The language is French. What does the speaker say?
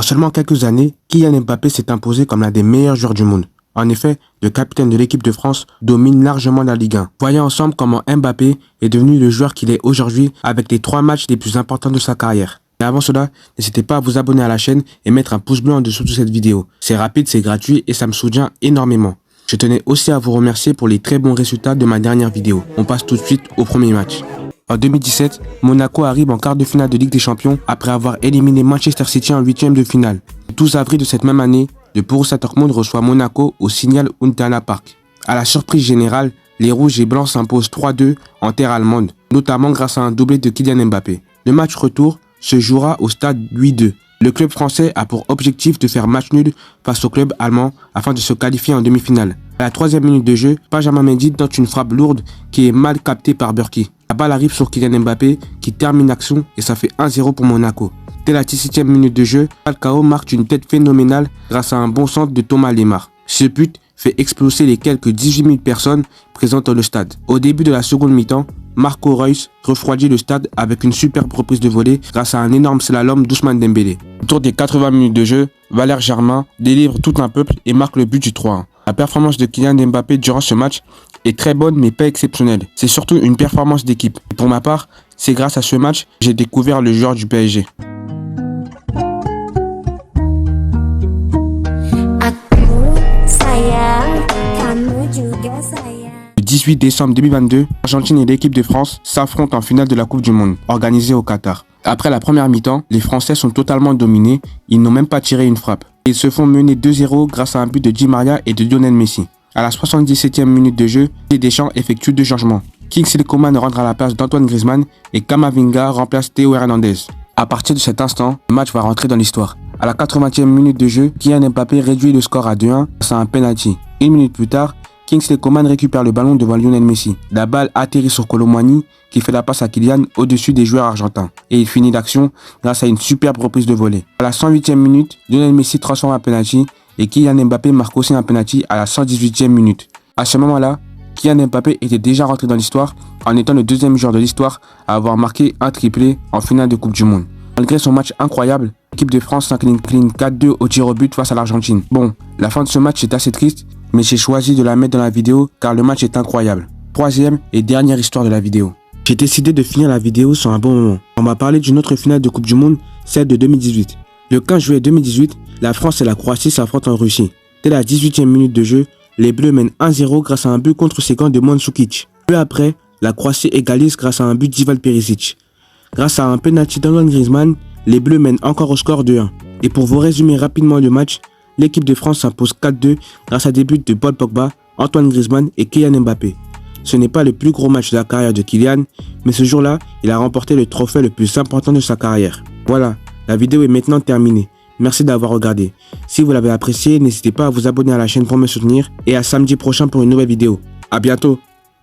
En seulement quelques années, Kylian Mbappé s'est imposé comme l'un des meilleurs joueurs du monde. En effet, le capitaine de l'équipe de France domine largement la Ligue 1. Voyons ensemble comment Mbappé est devenu le joueur qu'il est aujourd'hui avec les 3 matchs les plus importants de sa carrière. Mais avant cela, n'hésitez pas à vous abonner à la chaîne et mettre un pouce bleu en dessous de cette vidéo. C'est rapide, c'est gratuit et ça me soutient énormément. Je tenais aussi à vous remercier pour les très bons résultats de ma dernière vidéo. On passe tout de suite au premier match. En 2017, Monaco arrive en quart de finale de Ligue des Champions après avoir éliminé Manchester City en 8e de finale. Le 12 avril de cette même année, le Borussia Dortmund reçoit Monaco au Signal Iduna Park. À la surprise générale, les Rouges et Blancs s'imposent 3-2 en terre allemande, notamment grâce à un doublé de Kylian Mbappé. Le match retour se jouera au stade Louis II. Le club français a pour objectif de faire match nul face au club allemand afin de se qualifier en demi-finale. À la 3e minute de jeu, Benjamin Mendy tente une frappe lourde qui est mal captée par Bürki. La balle arrive sur Kylian Mbappé qui termine l'action et ça fait 1-0 pour Monaco. Dès la 17e minute de jeu, Falcao marque une tête phénoménale grâce à un bon centre de Thomas Lemar. Ce but fait exploser les quelques 18 000 personnes présentes dans le stade. Au début de la seconde mi-temps, Marco Reus refroidit le stade avec une superbe reprise de volée grâce à un énorme slalom d'Ousmane Dembélé. Autour des 80 minutes de jeu, Valère Germain délivre tout un peuple et marque le but du 3-1. La performance de Kylian Mbappé durant ce match est très bonne mais pas exceptionnelle. C'est surtout une performance d'équipe. Pour ma part, c'est grâce à ce match que j'ai découvert le joueur du PSG. Le 18 décembre 2022, l'Argentine et l'équipe de France s'affrontent en finale de la Coupe du Monde, organisée au Qatar. Après la première mi-temps, les Français sont totalement dominés, ils n'ont même pas tiré une frappe. Ils se font mener 2-0 grâce à un but de Di Maria et de Lionel Messi. À la 77e minute de jeu, Didier Deschamps effectue 2 changements. Kingsley Coman rentre à la place d'Antoine Griezmann et Camavinga remplace Théo Hernandez. À partir de cet instant, le match va rentrer dans l'histoire. À la 80e minute de jeu, Kylian Mbappé réduit le score à 2-1 grâce à un penalty. Une minute plus tard, Kingsley Coman récupère le ballon devant Lionel Messi. La balle atterrit sur Kolo Muani qui fait la passe à Kylian au-dessus des joueurs argentins. Et il finit l'action grâce à une superbe reprise de volée. À la 108e minute, Lionel Messi transforme un penalty et Kylian Mbappé marque aussi un penalty à la 118e minute. À ce moment-là, Kylian Mbappé était déjà rentré dans l'histoire en étant le deuxième joueur de l'histoire à avoir marqué un triplé en finale de Coupe du Monde. Malgré son match incroyable, l'équipe de France s'incline 4-2 au tir au but face à l'Argentine. Bon, la fin de ce match est assez triste, mais j'ai choisi de la mettre dans la vidéo car le match est incroyable. Troisième et dernière histoire de la vidéo. J'ai décidé de finir la vidéo sur un bon moment. On m'a parlé d'une autre finale de Coupe du Monde, celle de 2018. Le 15 juillet 2018, la France et la Croatie s'affrontent en Russie. Dès la 18e minute de jeu, les Bleus mènent 1-0 grâce à un but contre séquent de Mandzukic. Peu après, la Croatie égalise grâce à un but d'Ivan Perisic. Grâce à un penalty d'Antoine Griezmann, les Bleus mènent encore au score de 1. Et pour vous résumer rapidement le match, l'équipe de France s'impose 4-2 grâce à des buts de Paul Pogba, Antoine Griezmann et Kylian Mbappé. Ce n'est pas le plus gros match de la carrière de Kylian, mais ce jour-là, il a remporté le trophée le plus important de sa carrière. Voilà, la vidéo est maintenant terminée. Merci d'avoir regardé. Si vous l'avez apprécié, n'hésitez pas à vous abonner à la chaîne pour me soutenir et à samedi prochain pour une nouvelle vidéo. À bientôt.